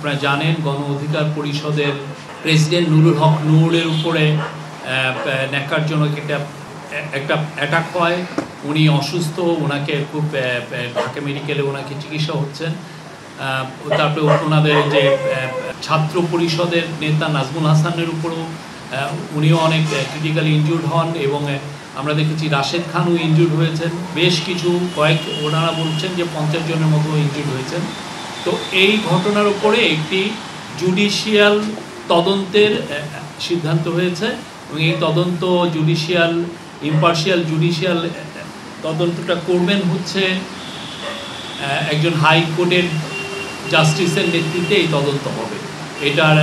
আপনারা জানেন গণ অধিকার পরিষদের প্রেসিডেন্ট নুরুল হক নূরের উপরে ন্যাক্কারজনক একটা অ্যাটাক হয়। উনি অসুস্থ, ওনাকে খুব ঢাকা মেডিকেলে ওনাকে চিকিৎসা হচ্ছেন। তারপরে ওনাদের যে ছাত্র পরিষদের নেতা নাজমুল হাসানের উপরও উনিও অনেক ক্রিটিক্যালি ইনজুর্ড হন, এবং আমরা দেখেছি রাশেদ খানও ইনজুর্ড হয়েছেন। বেশ কিছু ওনারা বলছেন যে 50 জনের মতো ইনজুর্ড হয়েছেন। তো এই ঘটনার উপরে একটি জুডিশিয়াল তদন্তের সিদ্ধান্ত হয়েছে, এবং এই তদন্ত ইম্পার্শিয়াল জুডিশিয়াল তদন্তটা করবেন হচ্ছে একজন হাইকোর্টের জাস্টিসের নেতৃত্বে এই তদন্ত হবে। এটার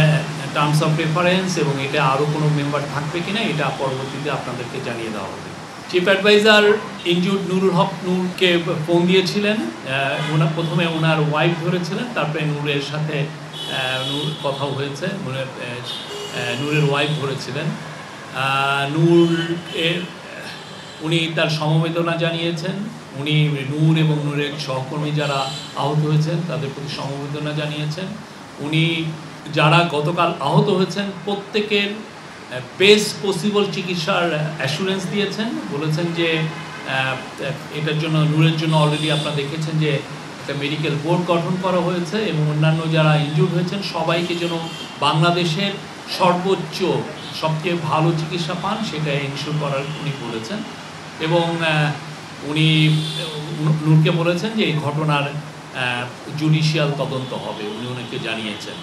টার্মস অফ রেফারেন্স এবং এটা আরও কোনো মেম্বার থাকবে কিনা এটা পরবর্তীতে আপনাদেরকে জানিয়ে দেওয়া হবে। চিফ অ্যাডভাইজার ইনজুর্ড নুরুল হক নূরকে ফোন দিয়েছিলেন। প্রথমে ওনার ওয়াইফ ধরেছিলেন, তারপরে নূরের সাথে কথাও হয়েছে, নূরের ওয়াইফ ধরেছিলেন। উনি তার সমবেদনা জানিয়েছেন। উনি নূর এবং নূরের সহকর্মী যারা আহত হয়েছেন তাদের প্রতি সমবেদনা জানিয়েছেন। উনি যারা গতকাল আহত হয়েছেন প্রত্যেকের বেস্ট পসিবল চিকিৎসার অ্যাসুরেন্স দিয়েছেন। বলেছেন যে এটার জন্য নূরের জন্য অলরেডি আপনারা দেখেছেন যে একটা মেডিকেল বোর্ড গঠন করা হয়েছে, এবং অন্যান্য যারা ইনজুর্ড হয়েছেন সবাইকে যেন বাংলাদেশের সর্বোচ্চ সবচেয়ে ভালো চিকিৎসা পান সেটা ইনশিওর করার উনি বলেছেন। এবং উনি নূরকে বলেছেন যে এই ঘটনার জুডিশিয়াল তদন্ত হবে, উনি ওনাকে জানিয়েছেন।